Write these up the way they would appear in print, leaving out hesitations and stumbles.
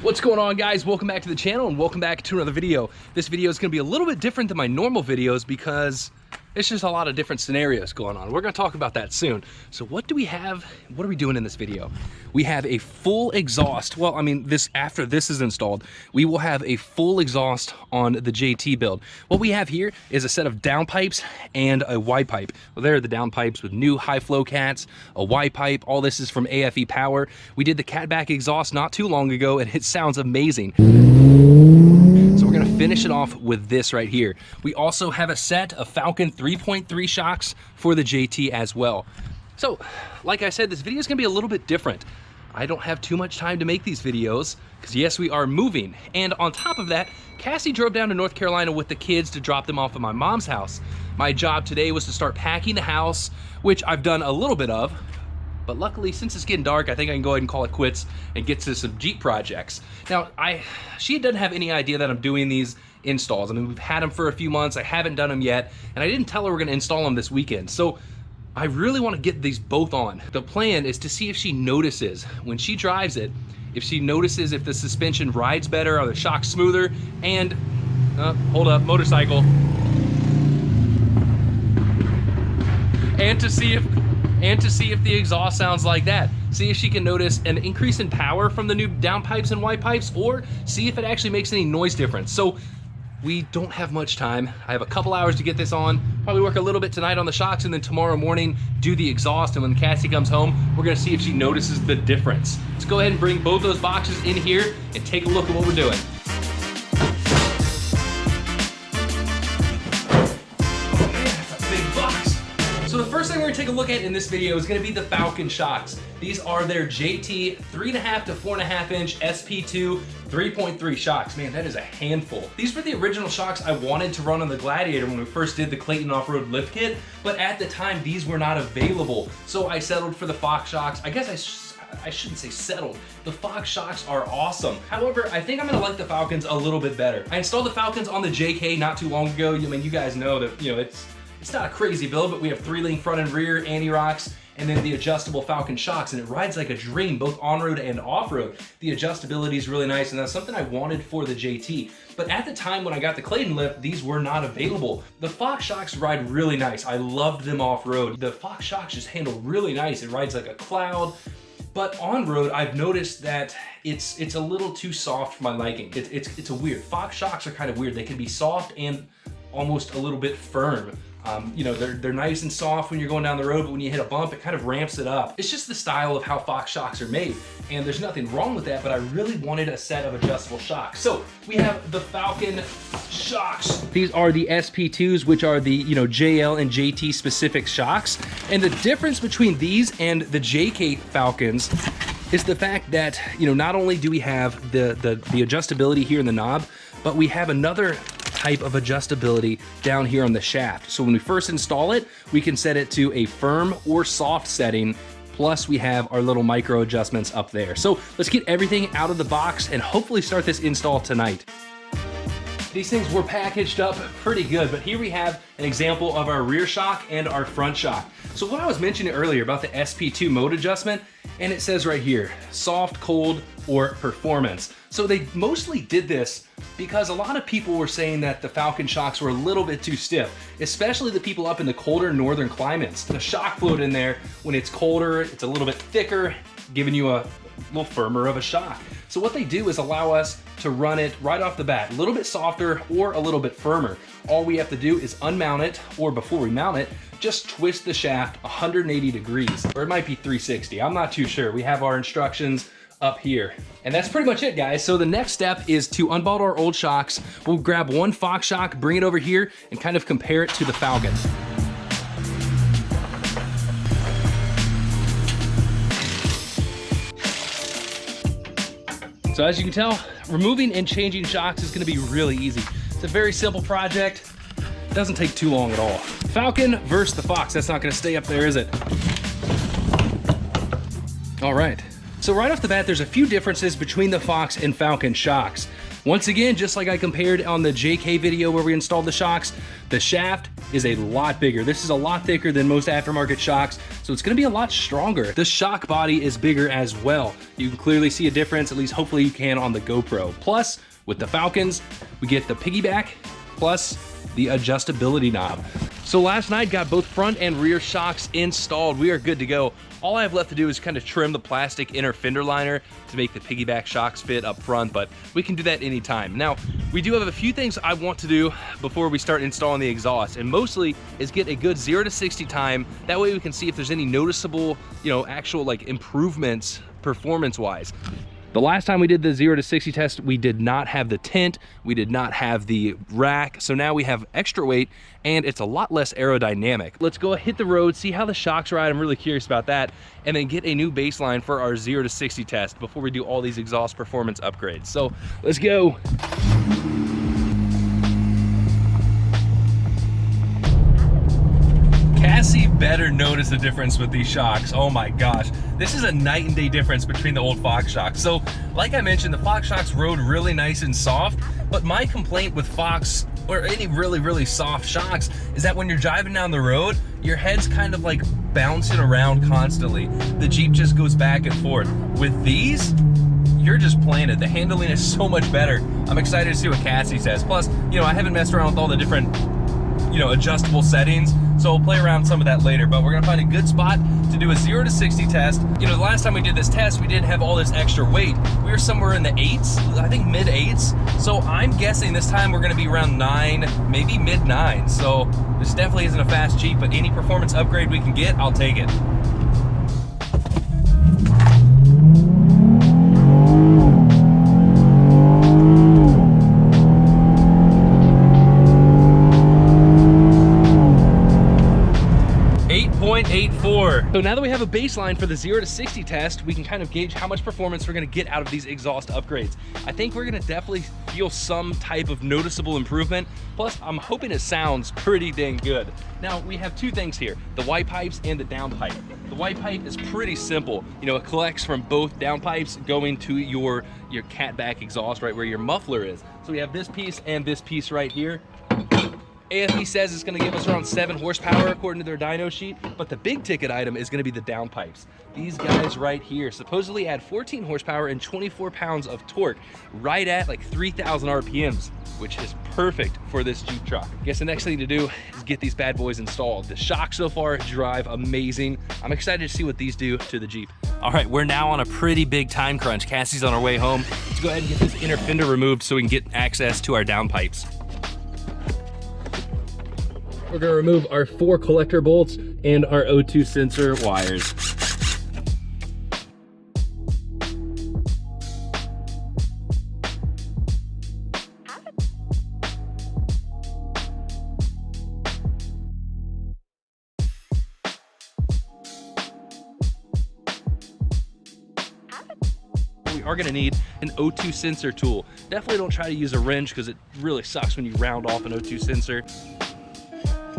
What's going on, guys? Welcome back to the channel and welcome back to another video. This video is going to be a little bit different than my normal videos because it's just a lot of different scenarios going on. We're going to talk about that soon. So what do we have? What are we doing in this video? We have a full exhaust. Well, I mean, after this is installed, we will have a full exhaust on the JT build. What we have here is a set of down pipes and a Y pipe. Well, there are the down pipes with new high flow cats, a Y pipe. All this is from AFE Power. We did the catback exhaust not too long ago and it sounds amazing. So we're gonna finish it off with this right here. We also have a set of Falcon 3.3 shocks for the JT as well. So, like I said, this video is gonna be a little bit different. I don't have too much time to make these videos because yes, we are moving. And on top of that, Cassie drove down to North Carolina with the kids to drop them off at my mom's house. My job today was to start packing the house, which I've done a little bit of. But luckily, since it's getting dark, I think I can go ahead and call it quits and get to some Jeep projects. Now, she doesn't have any idea that I'm doing these installs. I mean, we've had them for a few months. I haven't done them yet, and I didn't tell her we're gonna install them this weekend. So I really wanna get these both on. The plan is to see if she notices when she drives it, if she notices if the suspension rides better, are the shocks smoother, and, hold up, motorcycle. And to see if the exhaust sounds like that. See if she can notice an increase in power from the new down pipes and Y pipes, or see if it actually makes any noise difference. So we don't have much time. I have a couple hours to get this on. Probably work a little bit tonight on the shocks and then tomorrow morning do the exhaust. And when Cassie comes home, we're gonna see if she notices the difference. Let's go ahead and bring both those boxes in here and take a look at what we're doing. So the first thing we're gonna take a look at in this video is gonna be the Falcon shocks. These are their JT 3.5 to 4.5 inch SP2 3.3 shocks. Man, that is a handful. These were the original shocks I wanted to run on the Gladiator when we first did the Clayton off-road lift kit, but at the time these were not available. So I settled for the Fox shocks. I guess I shouldn't say settled. The Fox shocks are awesome. However, I think I'm gonna like the Falcons a little bit better. I installed the Falcons on the JK not too long ago. I mean, you guys know that, you know, it's not a crazy build, but we have 3-link front and rear anti-rocks, and then the adjustable Falcon shocks, and it rides like a dream, both on-road and off-road. The adjustability is really nice, and that's something I wanted for the JT. But at the time when I got the Clayton lift, these were not available. The Fox shocks ride really nice. I loved them off-road. The Fox shocks just handle really nice. It rides like a cloud. But on-road, I've noticed that it's a little too soft for my liking. It's a weird. Fox shocks are kind of weird. They can be soft and almost a little bit firm. You know, they're nice and soft when you're going down the road, but when you hit a bump, it kind of ramps it up. It's just the style of how Fox shocks are made, and there's nothing wrong with that, but I really wanted a set of adjustable shocks. So we have the Falcon shocks. These are the SP2s, which are the, you know, JL and JT specific shocks. And the difference between these and the JK Falcons is the fact that, you know, not only do we have the adjustability here in the knob, but we have another type of adjustability down here on the shaft. So when we first install it, we can set it to a firm or soft setting, plus we have our little micro adjustments up there. So let's get everything out of the box and hopefully start this install tonight. These things were packaged up pretty good, but here we have an example of our rear shock and our front shock. So what I was mentioning earlier about the SP2 mode adjustment, and it says right here, soft, cold, or performance. So they mostly did this because a lot of people were saying that the Falcon shocks were a little bit too stiff, especially the people up in the colder northern climates. The shock float in there, when it's colder, it's a little bit thicker, giving you a little firmer of a shock. So what they do is allow us to run it right off the bat, a little bit softer or a little bit firmer. All we have to do is unmount it, or before we mount it, just twist the shaft 180 degrees, or it might be 360. I'm not too sure. We have our instructions up here. And that's pretty much it, guys. So the next step is to unbolt our old shocks. We'll grab one Fox shock, bring it over here, and kind of compare it to the Falcon. So as you can tell, removing and changing shocks is gonna be really easy. It's a very simple project. It doesn't take too long at all. Falcon versus the Fox. That's not gonna stay up there, is it? All right. So right off the bat, there's a few differences between the Fox and Falcon shocks. Once again, just like I compared on the JK video where we installed the shocks, the shaft is a lot bigger. This is a lot thicker than most aftermarket shocks, so it's gonna be a lot stronger. The shock body is bigger as well. You can clearly see a difference, at least hopefully you can on the GoPro. Plus, with the Falcons, we get the piggyback, plus the adjustability knob. So last night, got both front and rear shocks installed. We are good to go. All I have left to do is kind of trim the plastic inner fender liner to make the piggyback shocks fit up front, but we can do that anytime. Now, we do have a few things I want to do before we start installing the exhaust, and mostly is get a good 0 to 60 time. That way we can see if there's any noticeable, actual like improvements performance-wise. The last time we did the 0 to 60 test, we did not have the tint, we did not have the rack, so now we have extra weight and it's a lot less aerodynamic. Let's go hit the road, see how the shocks ride, I'm really curious about that, and then get a new baseline for our 0 to 60 test before we do all these exhaust performance upgrades. So let's go. Cassie better notice the difference with these shocks. Oh my gosh. This is a night and day difference between the old Fox shocks. So like I mentioned, the Fox shocks rode really nice and soft, but my complaint with Fox or any really soft shocks is that when you're driving down the road, your head's kind of like bouncing around constantly. The Jeep just goes back and forth. With these, you're just playing it. The handling is so much better. I'm excited to see what Cassie says. Plus, I haven't messed around with all the different adjustable settings, so we'll play around some of that later, but we're gonna find a good spot to do a 0 to 60 test. The last time we did this test, we didn't have all this extra weight. We were somewhere in the 8s, I think mid 8s, so I'm guessing this time we're gonna be around 9, maybe mid 9s, so this definitely isn't a fast Jeep, but any performance upgrade we can get, I'll take it. So now that we have a baseline for the 0 to 60 test, we can kind of gauge how much performance we're gonna get out of these exhaust upgrades. I think we're gonna definitely feel some type of noticeable improvement. Plus, I'm hoping it sounds pretty dang good. Now, we have two things here, the white pipes and the down pipe. The white pipe is pretty simple. It collects from both down pipes going to your catback exhaust, right where your muffler is. So we have this piece and this piece right here. AFE says it's gonna give us around 7 horsepower according to their dyno sheet, but the big ticket item is gonna be the down pipes. These guys right here supposedly add 14 horsepower and 24 pounds of torque, right at like 3,000 RPMs, which is perfect for this Jeep truck. I guess the next thing to do is get these bad boys installed. The shocks so far drive amazing. I'm excited to see what these do to the Jeep. All right, we're now on a pretty big time crunch. Cassie's on our way home. Let's go ahead and get this inner fender removed so we can get access to our down pipes. We're gonna remove our 4 collector bolts and our O2 sensor wires. We are gonna need an O2 sensor tool. Definitely don't try to use a wrench because it really sucks when you round off an O2 sensor.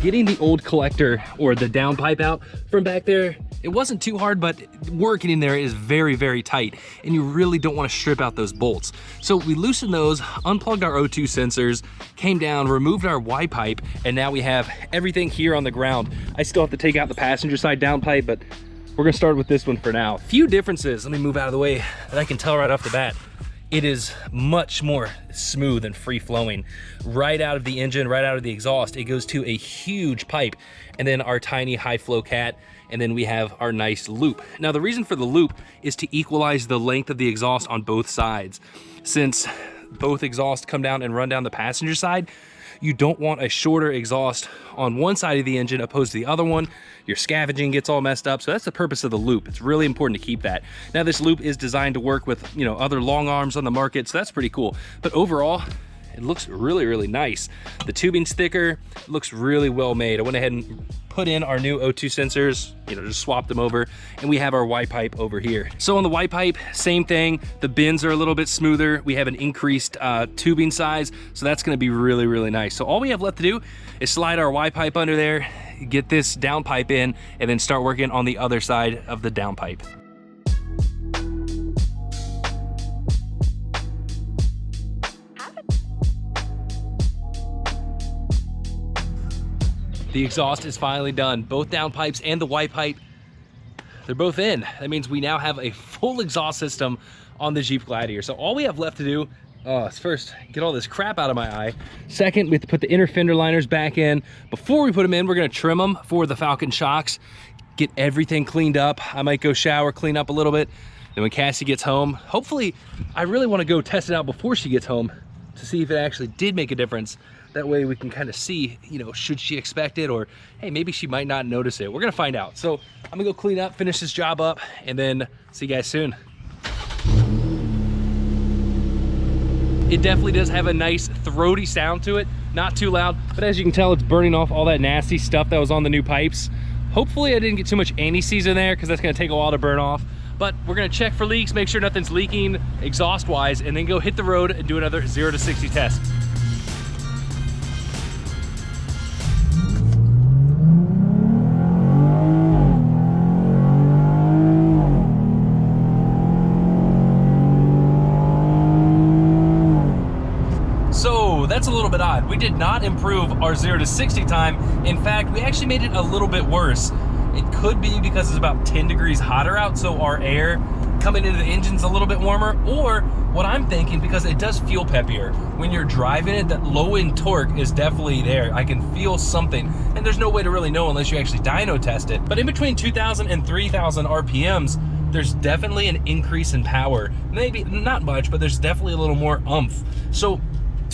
Getting the old collector or the down pipe out from back there, it wasn't too hard, but working in there is very tight, and you really don't want to strip out those bolts. So we loosened those, unplugged our O2 sensors, came down, removed our Y pipe, and now we have everything here on the ground. I still have to take out the passenger side down pipe, but we're gonna start with this one for now. Few differences, let me move out of the way, that I can tell right off the bat. It is much more smooth and free flowing. Right out of the engine, right out of the exhaust, it goes to a huge pipe, and then our tiny high flow cat, and then we have our nice loop. Now the reason for the loop is to equalize the length of the exhaust on both sides. Since both exhausts come down and run down the passenger side, you don't want a shorter exhaust on one side of the engine opposed to the other one. Your scavenging gets all messed up. So that's the purpose of the loop. It's really important to keep that. Now this loop is designed to work with, other long arms on the market. So that's pretty cool. But overall, it looks really nice. The tubing's thicker, looks really well made. I went ahead and put in our new O2 sensors, just swapped them over, and we have our Y pipe over here. So on the Y pipe, same thing. The bends are a little bit smoother. We have an increased tubing size, so that's gonna be really nice. So all we have left to do is slide our Y pipe under there, get this down pipe in, and then start working on the other side of the down pipe. The exhaust is finally done. Both downpipes and the Y pipe, they're both in. That means we now have a full exhaust system on the Jeep Gladiator. So all we have left to do is first get all this crap out of my eye. Second, we have to put the inner fender liners back in. Before we put them in, we're gonna trim them for the Falcon shocks, get everything cleaned up. I might go shower, clean up a little bit. Then when Cassie gets home, hopefully, I really wanna go test it out before she gets home to see if it actually did make a difference. That way we can kind of see, you know, should she expect it, or hey, maybe she might not notice it. We're gonna find out. So I'm gonna go clean up, finish this job up, and then see you guys soon. It definitely does have a nice throaty sound to it, not too loud, but as you can tell, it's burning off all that nasty stuff that was on the new pipes. Hopefully I didn't get too much anti-seize in there because that's gonna take a while to burn off. But we're gonna check for leaks, make sure nothing's leaking exhaust-wise, and then go hit the road and do another 0 to 60 test. So that's a little bit odd. We did not improve our 0 to 60 time. In fact, we actually made it a little bit worse. It could be because it's about 10 degrees hotter out, so our air coming into the engine's a little bit warmer, or what I'm thinking, because it does feel peppier. When you're driving it, that low end torque is definitely there. I can feel something, and there's no way to really know unless you actually dyno test it. But in between 2,000 and 3,000 RPMs, there's definitely an increase in power. Maybe not much, but there's definitely a little more oomph. So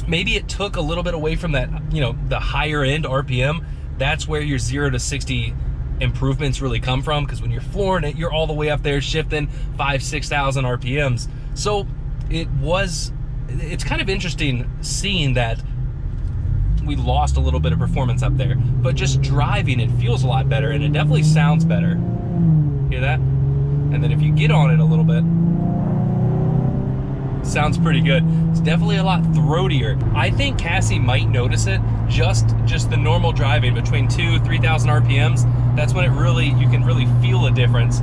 maybe it took a little bit away from that, you know, the higher end RPM. That's where your 0 to 60 improvements really come from, because when you're flooring it, you're all the way up there shifting 5,000–6,000 RPMs. So it's kind of interesting seeing that we lost a little bit of performance up there, but just driving it feels a lot better, and it definitely sounds better. Hear that? And then if you get on it a little bit, sounds pretty good. It's definitely a lot throatier. I think Cassie might notice it, just the normal driving between 2,000–3,000 RPMs. That's when you can really feel a difference.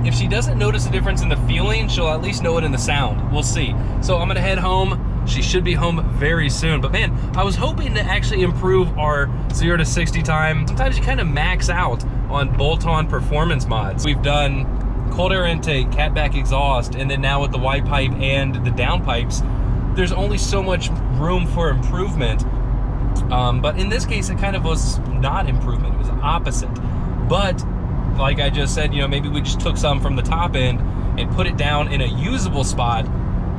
If she doesn't notice a difference in the feeling, she'll at least know it in the sound. We'll see. So I'm gonna head home. She should be home very soon. But man, I was hoping to actually improve our 0 to 60 time. Sometimes you kind of max out on bolt-on performance mods. We've done cold air intake, catback exhaust, and then now with the Y pipe and the down pipes, there's only so much room for improvement. But in this case, it kind of was not improvement, it was opposite. But like I just said, you know, maybe we just took some from the top end and put it down in a usable spot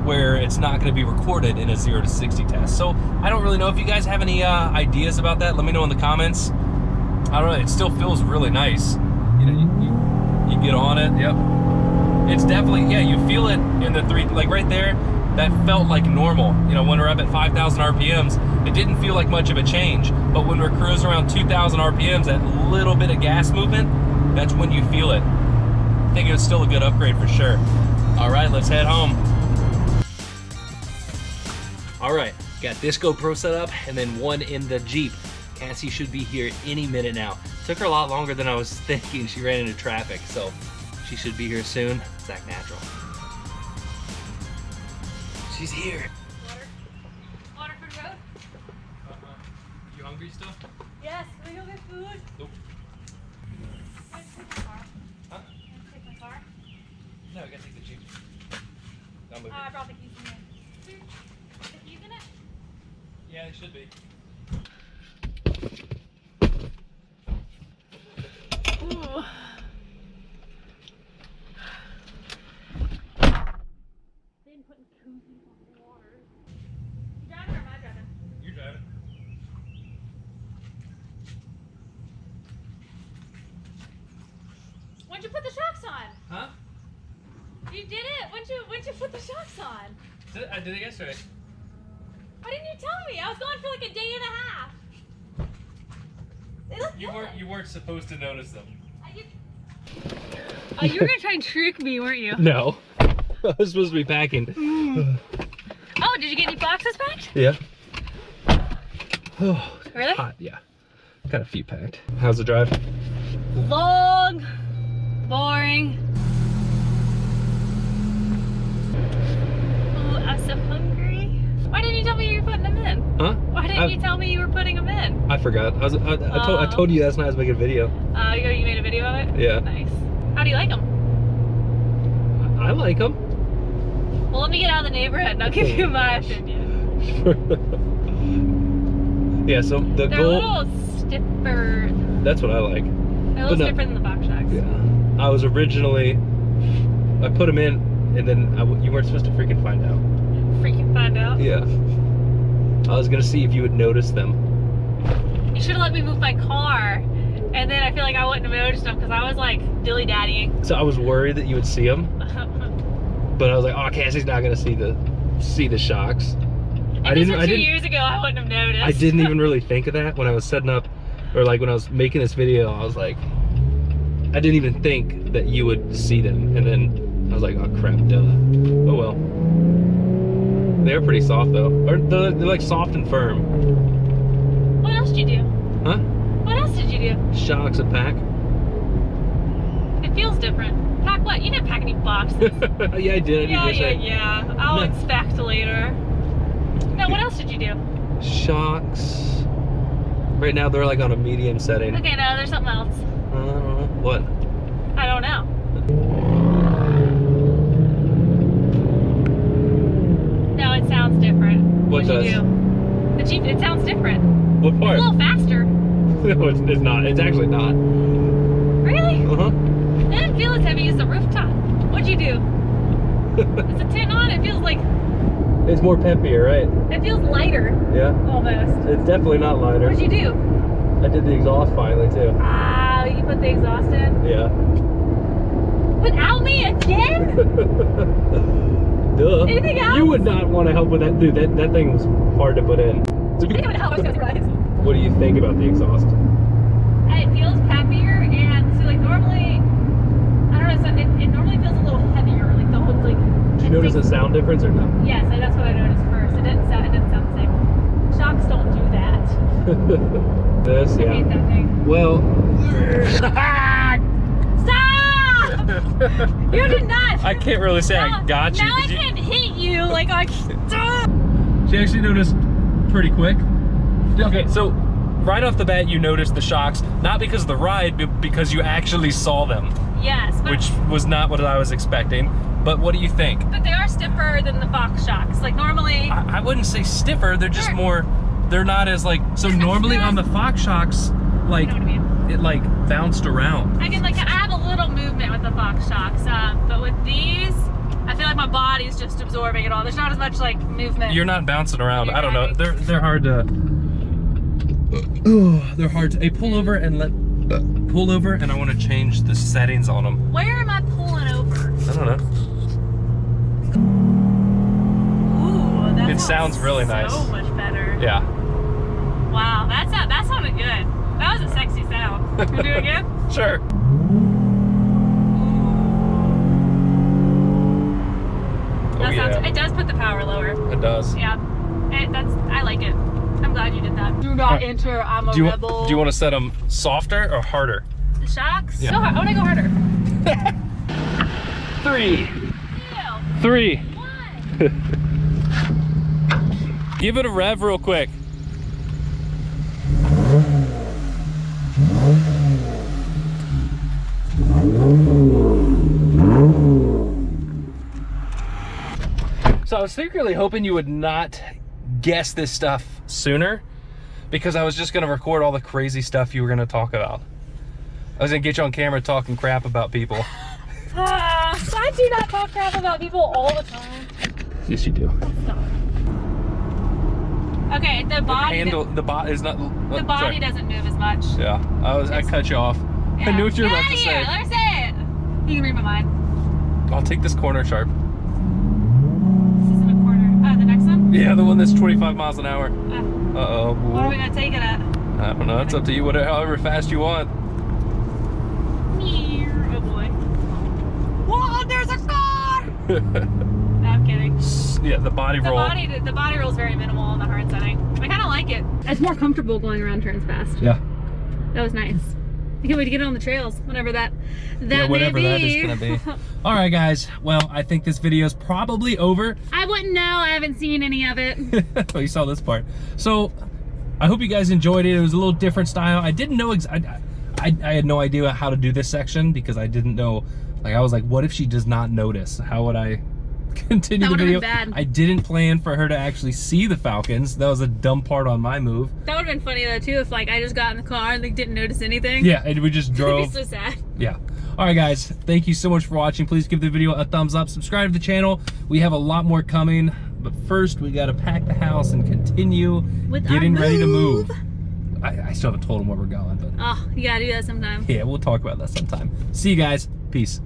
where it's not going to be recorded in a 0 to 60 test. So I don't really know if you guys have any ideas about that. Let me know in the comments. I don't know, it still feels really nice. You know, you get on it, yep. It's definitely, yeah, you feel it in the like right there, that felt like normal. You know, when we're up at 5,000 RPMs, it didn't feel like much of a change. But when we're cruising around 2,000 RPMs, that little bit of gas movement, that's when you feel it. I think it was still a good upgrade for sure. All right, let's head home. All right, got this GoPro set up and then one in the Jeep. Cassie should be here any minute now. Took her a lot longer than I was thinking. She ran into traffic, so she should be here soon. It's act natural. She's here. Water for the road? You hungry still? Yes, can we go get food? Nope. Can I take my car? Huh? Can I take my car? No, I gotta take the Jeep. I brought the keys in here. The keys in it? Yeah, they should be. Ooh. They didn't put koozies on the water. You driving or am I driving? You're driving. When'd you put the shocks on? Huh? You did it? When'd you put the shocks on? I did it yesterday. Why didn't you tell me? I was gone for like a day and a half. They look good. You weren't supposed to notice them. Oh, you were gonna try and trick me, weren't you? No. I was supposed to be packing. Oh, did you get any boxes packed? Yeah. Oh, Really? hot, yeah. Got a few packed. How's the drive? Long, boring. Ooh, I'm so hungry. Why didn't you tell me you were putting them in? Huh? Why Why didn't you tell me you were putting them in? I forgot. I told you last night I was making a video. You made a video of it? Yeah. Nice. How do you like them? I like them. Well, let me get out of the neighborhood and I'll give you my opinion. Yeah, so the They're goal... a little stiffer. That's what I like. They're a little stiffer than the Fox Shocks. Yeah. I was originally... I put them in, and then you weren't supposed to freaking find out. Freaking find out? Yeah. I was gonna see if you would notice them. You should have let me move my car, and then I feel like I wouldn't have noticed them because I was like dilly-daddying. So I was worried that you would see them, but I was like, oh, Cassie's not gonna see the shocks. If this were 2 years ago, I wouldn't have noticed. I didn't even really think of that when I was setting up, or like when I was making this video. I was like, I didn't even think that you would see them, and then I was like, oh crap, duh. Oh well. They're pretty soft though, or they're like soft and firm. What else did you do? Huh? What else did you do? Shocks a pack. It feels different. Pack what? You didn't pack any boxes. Yeah, I did. Yeah. I'll inspect later. No, what else did you do? Shocks. Right now they're like on a medium setting. Okay, no, there's something else. What? I don't know. No, it sounds different. What What'd does? you do? The Jeep, it sounds different. What part? It's a little faster. No, it's not. It's actually not. Really? Uh-huh. It didn't feel as heavy as the rooftop. What'd you do? Is the tint on? It feels like... It's more peppier, right? It feels lighter. Yeah. Almost. It's definitely not lighter. What'd you do? I did the exhaust finally too. Ah, you put the exhaust in? Yeah. Without me again? Duh. Anything else? You would not want to help with that, dude. That thing was hard to put in. So I think it would help. I was gonna surprise. what do you think about the exhaust? It feels peppier, and so like normally, I don't know, so it normally feels a little heavier. Like the whole like. Did you notice a sound difference or no? Yes, that's what I noticed first. It didn't sound the same. Shocks don't do that. This, I yeah. hate that thing. Well. Stop! You did not. I can't really say I got you. Now I can't hit you. Like I. Stop. She actually noticed pretty quick. Okay, so right off the bat, you noticed the shocks, not because of the ride, but because you actually saw them. Yes. Which was not what I was expecting. But what do you think? But they are stiffer than the Fox Shocks. Like normally. I wouldn't say stiffer. They're just more. They're not as like. So normally on the Fox Shocks, like You know what I mean? it like bounced around. I have a little movement with the Fox Shocks, but with these, I feel like my body's just absorbing it all. There's not as much like movement. You're not bouncing around. You're I don't know. driving. They're hard to. They're hard to. Hey, pull over and pull over, and I want to change the settings on them. Where am I pulling over? I don't know. Ooh, that It sounds really nice. So much better. Yeah. Wow, that sounded good. That was a sexy sound. Can we do it again? Sure. It does put the power lower. It does. Yeah. I like it. I'm glad you did that. Do not enter. I'm a rebel. Do you want to set them softer or harder? The shocks? Yeah. Go hard. I want to go harder. 3, 3. 1. Give it a rev real quick. So I was secretly hoping you would not guess this stuff sooner, because I was just gonna record all the crazy stuff you were gonna talk about. I was gonna get you on camera talking crap about people. I do not talk crap about people all the time. Yes, you do. Stop. Okay, the body. The body is not. The body doesn't move as much. Yeah, I cut you off. Yeah. I knew what you were Get about to out of say. here. Let her say it. You can read my mind. I'll take this corner sharp. This isn't a corner. The next one? Yeah, the one that's 25 miles an hour. Uh-oh. What are we gonna take it at? I don't know. It's up to you. Whatever, however fast you want. Oh boy. Whoa, there's a car! No, I'm kidding. Yeah, the body roll. The body roll is very minimal on the hard setting. I kind of like it. It's more comfortable going around turns fast. Yeah. That was nice. I can't wait to get on the trails whenever that whatever may that be. is gonna be. All right, guys. Well, I think this video is probably over. I wouldn't know. I haven't seen any of it. Oh, you saw this part. So I hope you guys enjoyed it. It was a little different style. I didn't know, I had no idea how to do this section because I didn't know, like I was like, what if she does not notice? How would I continue the video? Bad. I didn't plan for her to actually see the Falcons. That was a dumb part on my move. That would have been funny though too if like I just got in the car and like didn't notice anything. Yeah, and we just drove. It'd be so sad. Yeah. All right, guys. Thank you so much for watching. Please give the video a thumbs up. Subscribe to the channel. We have a lot more coming. But first, we got to pack the house and continue getting ready to move. I still haven't told them where we're going, but oh, you gotta do that sometime. yeah, we'll talk about that sometime. See you guys. Peace.